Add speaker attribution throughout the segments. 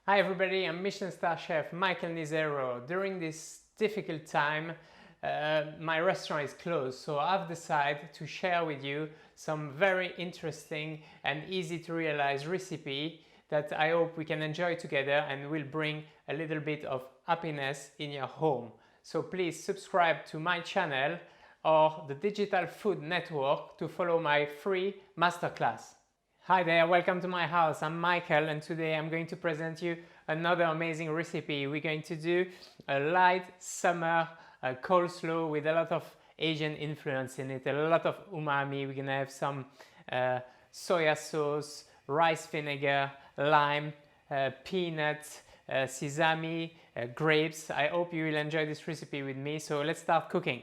Speaker 1: Hi everybody, I'm Michelin star chef Michael Nizzero. During this difficult time, my restaurant is closed, so I've decided to share with you some very interesting and easy to realize recipe that I hope we can enjoy together and will bring a little bit of happiness in your home. So please subscribe to my channel or the Digital Food Network to follow my free masterclass. Hi there, welcome to my house. I'm Michael and today I'm going to present you another amazing recipe. We're going to do a light summer coleslaw with a lot of Asian influence in it, a lot of umami. We're gonna have some soya sauce, rice vinegar, lime, peanuts, sesame, grapes. I hope you will enjoy this recipe with me. So let's start cooking.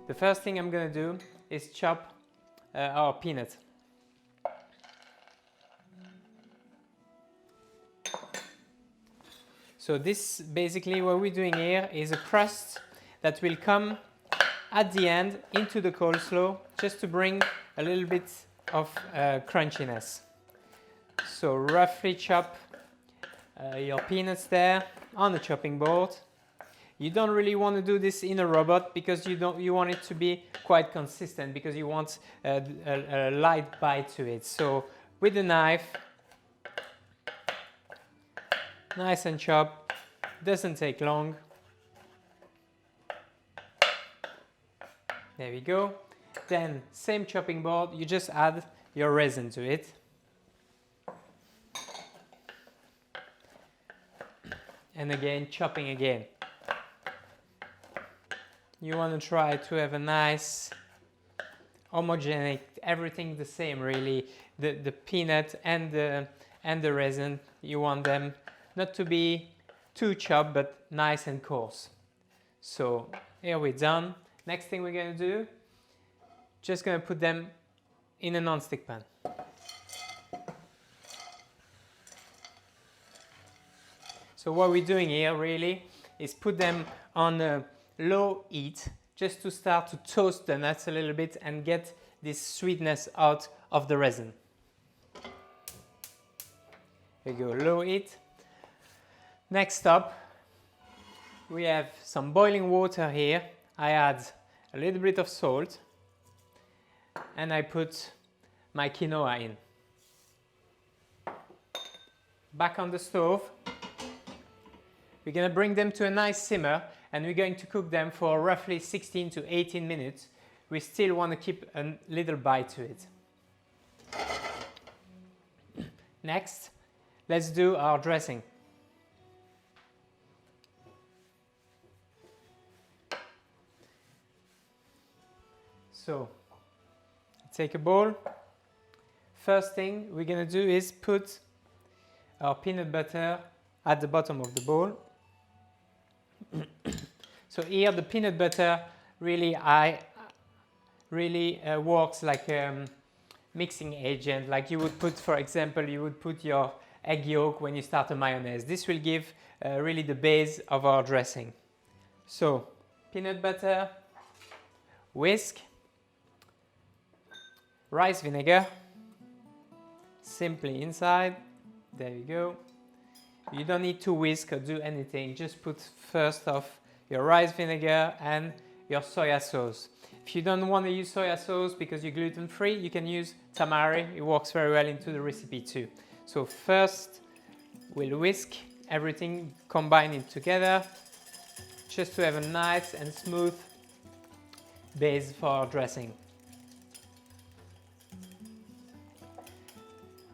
Speaker 1: The first thing I'm going to do is chop our peanuts. So this basically what we're doing here is a crust that will come at the end into the coleslaw just to bring a little bit of crunchiness. So roughly chop your peanuts there on the chopping board. You don't really want to do this in a robot because you want it to be quite consistent because you want a light bite to it. So with the knife, nice and chop, doesn't take long. There we go. Then same chopping board, you just add your resin to it. And again, chopping again. You want to try to have a nice homogeneous, everything the same really. The peanut and the resin, you want them not to be too chopped but nice and coarse. So here we're done. Next thing we're going to do, just going to put them in a non-stick pan. So what we're doing here really is put them on a low heat just to start to toast the nuts a little bit and get this sweetness out of the resin. Here we go, low heat. Next up, we have some boiling water here. I add a little bit of salt and I put my quinoa in. Back on the stove. We're going to bring them to a nice simmer and we're going to cook them for roughly 16 to 18 minutes. We still want to keep a little bite to it. Next, let's do our dressing. So, take a bowl. First thing we're going to do is put our peanut butter at the bottom of the bowl. So here the peanut butter really works like a mixing agent, like you would put, for example, you would put your egg yolk when you start a mayonnaise. This will give really the base of our dressing. So peanut butter, whisk, rice vinegar, simply inside, there you go. You don't need to whisk or do anything, just put first off your rice vinegar and your soya sauce. If you don't want to use soya sauce because you're gluten-free, you can use tamari, it works very well into the recipe too. So first we'll whisk everything, combine it together, just to have a nice and smooth base for our dressing.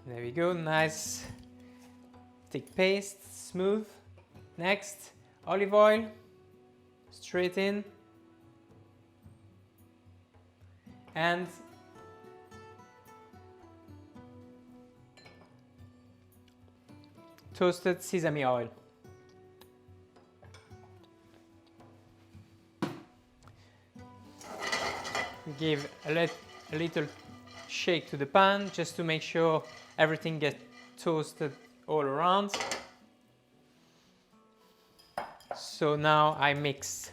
Speaker 1: There we go, nice thick paste, smooth. Next, olive oil, straight in. And toasted sesame oil. Give a little shake to the pan just to make sure everything gets toasted all around. So now I mix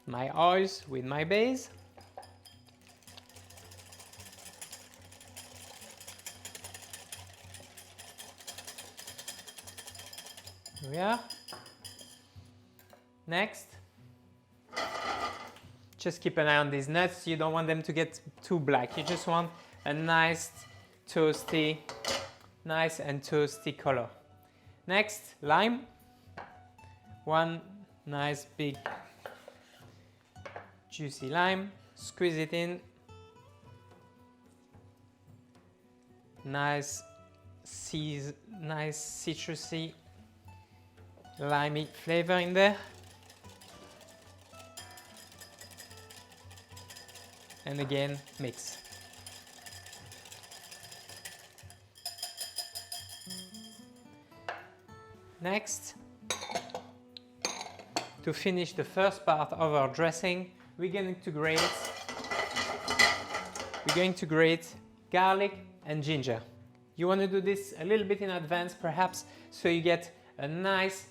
Speaker 1: my oils with my base. Here we are. Next, just keep an eye on these nuts. You don't want them to get too black. You just want a nice and toasty color. Next, lime. One nice big juicy lime. Squeeze it in. Nice citrusy, limey flavor in there. And again, mix. Next, to finish the first part of our dressing, we're going to grate garlic and ginger. You want to do this a little bit in advance, perhaps, so you get a nice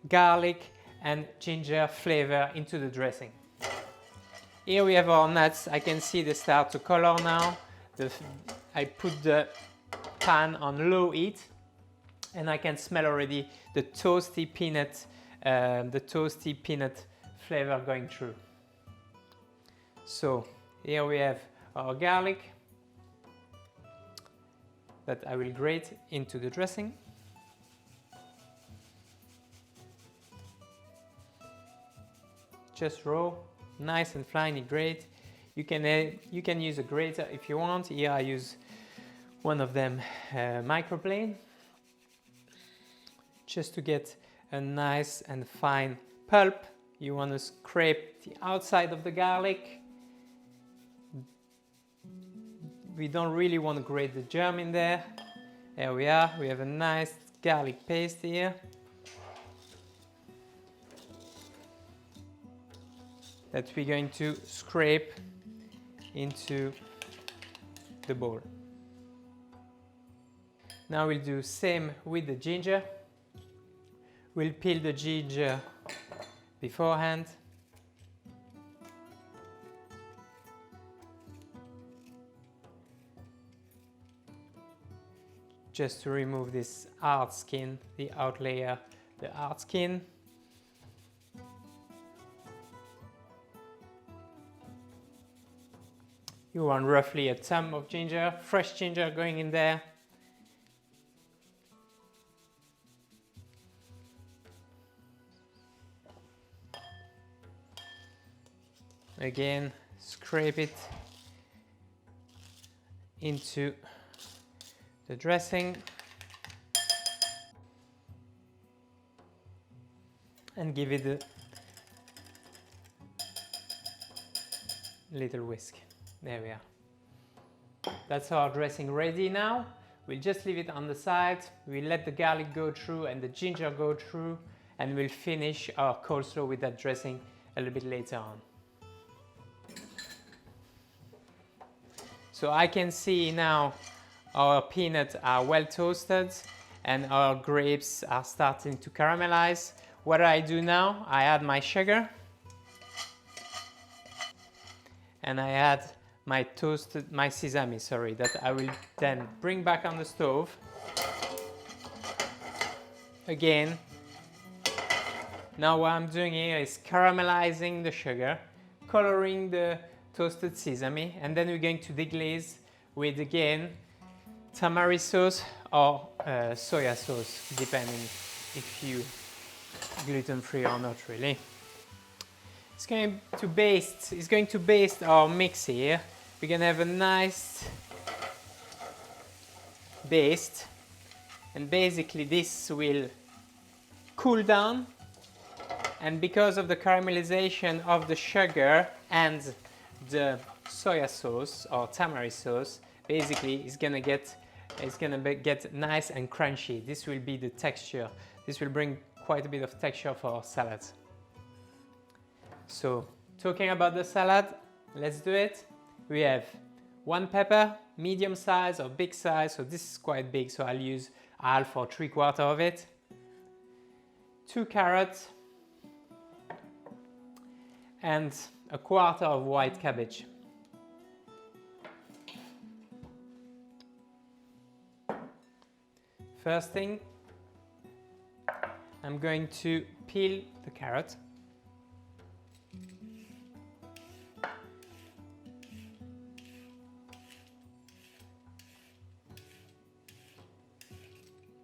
Speaker 1: garlic and ginger flavor into the dressing. Here we have our nuts. I can see they start to color now. I put the pan on low heat, and I can smell already the toasty peanut flavor going through. So here we have our garlic that I will grate into the dressing. Just raw, nice and finely grate. You can use a grater if you want. Here I use one of them microplane, just to get a nice and fine pulp. You want to scrape the outside of the garlic. We don't really want to grate the germ in there. There we are. We have a nice garlic paste here that we're going to scrape into the bowl. Now we'll do same with the ginger. We'll peel the ginger beforehand. Just to remove this hard skin, the out layer, the hard skin. You want roughly a thumb of ginger, fresh ginger going in there. Again, scrape it into the dressing and give it a little whisk. There we are. That's our dressing ready now. We'll just leave it on the side. We'll let the garlic go through and the ginger go through, and we'll finish our coleslaw with that dressing a little bit later on. So I can see now our peanuts are well toasted and our grapes are starting to caramelize. What I do now, I add my sugar and I add my sesame, that I will then bring back on the stove. Again, now what I'm doing here is caramelizing the sugar, coloring the toasted sesame, and then we're going to deglaze with, again, tamari sauce or soya sauce, depending if you gluten-free or not really. It's going to baste our mix here. We're going to have a nice baste, and basically this will cool down, and because of the caramelization of the sugar and the soya sauce or tamari sauce, basically it's gonna get nice and crunchy. This will be the texture. This will bring quite a bit of texture for our salad. So, talking about the salad, let's do it. We have one pepper, medium size or big size. So this is quite big, so I'll use half or 3/4 of it. 2 carrots, and a quarter of white cabbage. First thing, I'm going to peel the carrot.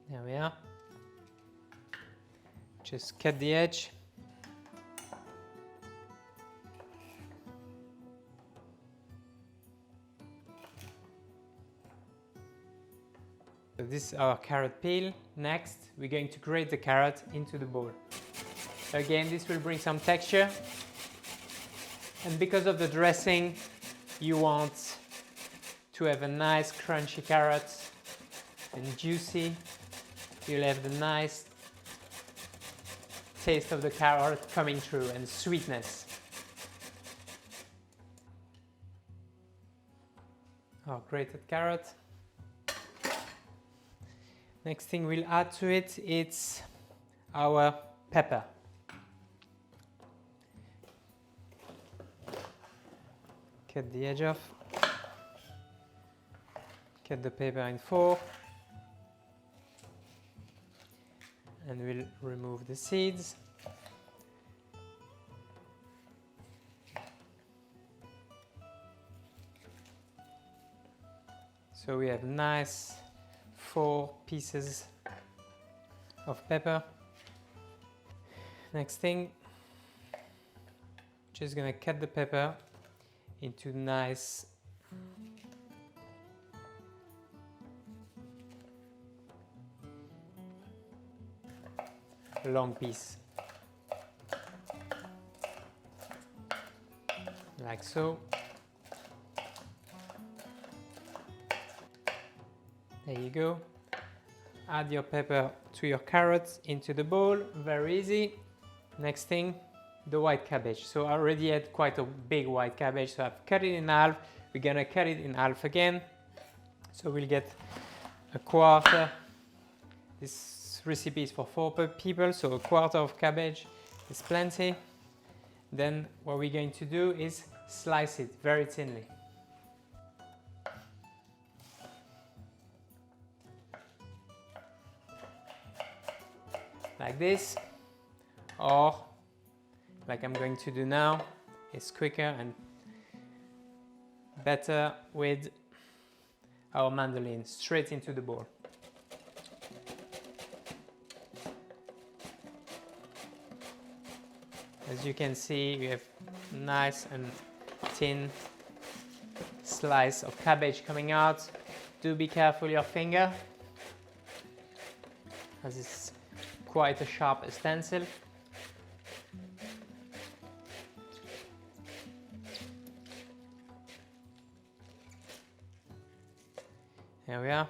Speaker 1: There we are. Just cut the edge. So this is our carrot peel. Next, we're going to grate the carrot into the bowl. Again, this will bring some texture. And because of the dressing, you want to have a nice crunchy carrot and juicy. You'll have the nice taste of the carrot coming through and sweetness. Our grated carrot. Next thing we'll add to it, it's our pepper. Cut the edge off. Cut the pepper in 4. And we'll remove the seeds. So we have nice 4 pieces of pepper. Next thing, just gonna cut the pepper into nice long piece, like so. There you go. Add your pepper to your carrots into the bowl, very easy. Next thing, the white cabbage. So I already had quite a big white cabbage, so I've cut it in half. We're gonna cut it in half again. So we'll get a quarter. This recipe is for 4 people, so a quarter of cabbage is plenty. Then what we're going to do is slice it very thinly. Like this, or like I'm going to do now. It's quicker and better with our mandolin, straight into the bowl. As you can see, we have nice and thin slice of cabbage coming out. Do be careful your finger, as it's quite a sharp utensil. Here we are.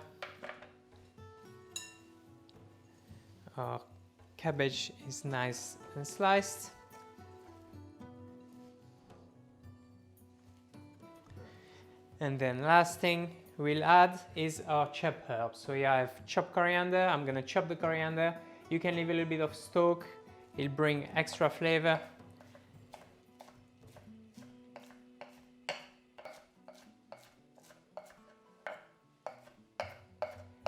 Speaker 1: Our cabbage is nice and sliced. And then last thing we'll add is our chopped herbs. So here I have chopped coriander. I'm gonna chop the coriander. You can leave a little bit of stalk. It'll bring extra flavor.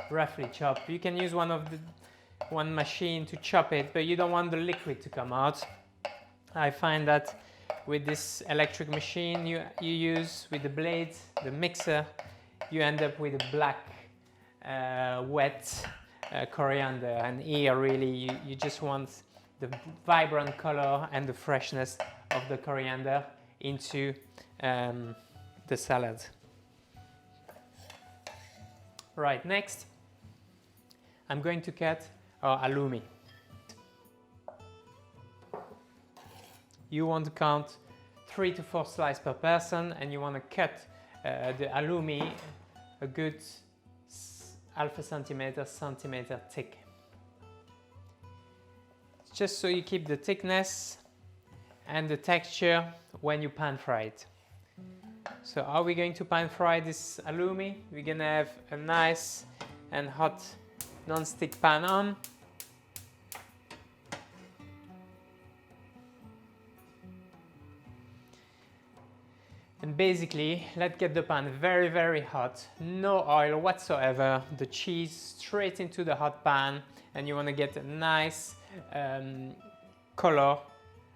Speaker 1: Roughly chopped. You can use one machine to chop it, but you don't want the liquid to come out. I find that with this electric machine you use with the blade, the mixer, you end up with a black, wet coriander, and here really you just want the vibrant color and the freshness of the coriander into the salad. Right, next I'm going to cut our halloumi. You want to count 3 to 4 slices per person, and you want to cut the halloumi a good half a centimeter thick. Just so you keep the thickness and the texture when you pan fry it. So how are we going to pan fry this halloumi? We're gonna have a nice and hot non-stick pan on. And basically, let's get the pan very, very hot, no oil whatsoever, the cheese straight into the hot pan, and you want to get a nice color,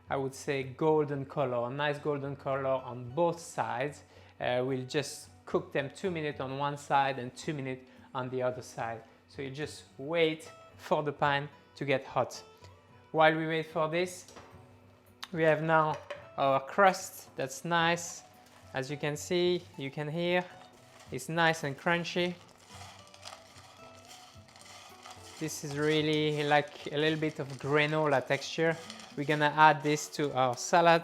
Speaker 1: I would say golden color, a nice golden color on both sides. We'll just cook them 2 minutes on one side and 2 minutes on the other side. So you just wait for the pan to get hot. While we wait for this, we have now our crust. That's nice. As you can see, you can hear, it's nice and crunchy. This is really like a little bit of granola texture. We're gonna add this to our salad.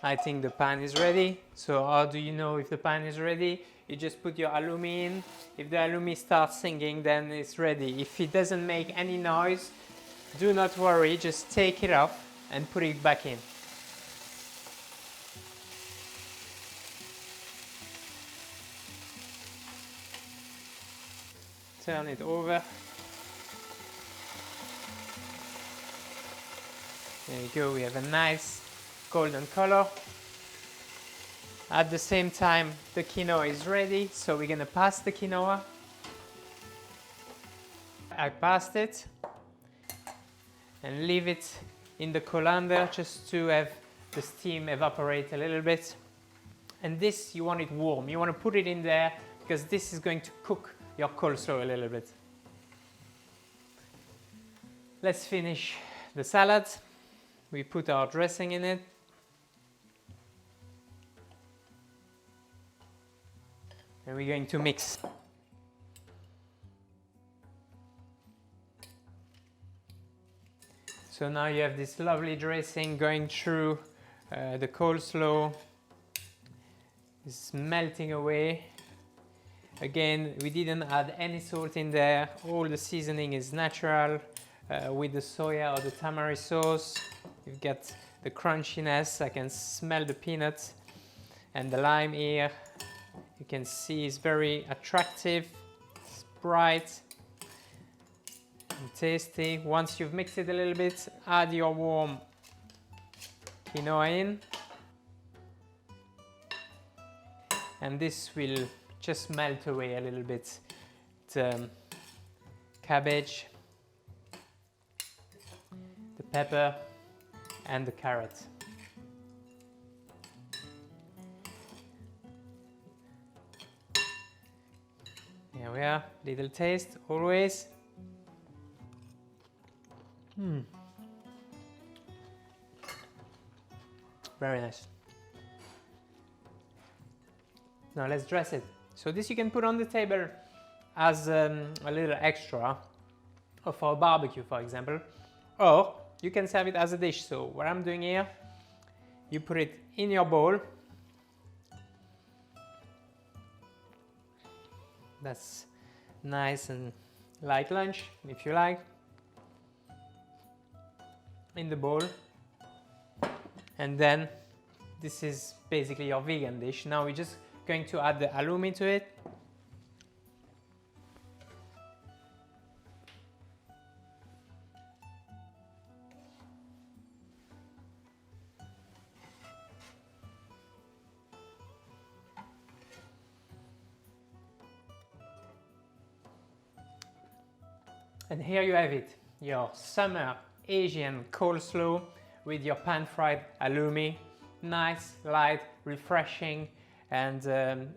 Speaker 1: I think the pan is ready. So how do you know if the pan is ready? You just put your halloumi in. If the halloumi starts singing, then it's ready. If it doesn't make any noise, do not worry, just take it off and put it back in. Turn it over. There you go, we have a nice golden color. At the same time, the quinoa is ready, so we're gonna pass the quinoa. I passed it and leave it in the colander just to have the steam evaporate a little bit. And this, you want it warm. You want to put it in there because this is going to cook your coleslaw a little bit. Let's finish the salad. We put our dressing in it. And we're going to mix. So now you have this lovely dressing going through the coleslaw. It's melting away. Again, we didn't add any salt in there. All the seasoning is natural with the soya or the tamari sauce. You've got the crunchiness. I can smell the peanuts and the lime here. You can see it's very attractive. It's bright. Tasty. Once you've mixed it a little bit, add your warm quinoa in, and this will just melt away a little bit the cabbage, the pepper and the carrot. Here we are, little taste always. Very nice. Now let's dress it. So this you can put on the table as a little extra for a barbecue, for example, or you can serve it as a dish. So what I'm doing here, you put it in your bowl. That's nice and like lunch, if you like. In the bowl, and then this is basically your vegan dish. Now we're just going to add the halloumi to it. And here you have it, your summer Asian coleslaw with your pan-fried halloumi. Nice, light, refreshing, and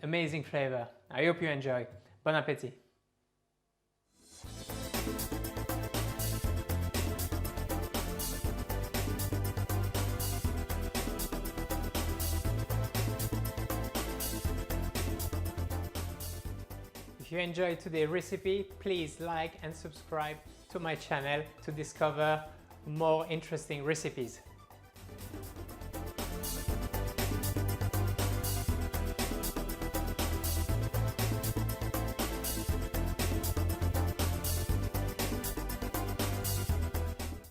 Speaker 1: amazing flavor. I hope you enjoy. Bon appétit! If you enjoyed today's recipe, please like and subscribe to my channel to discover more interesting recipes.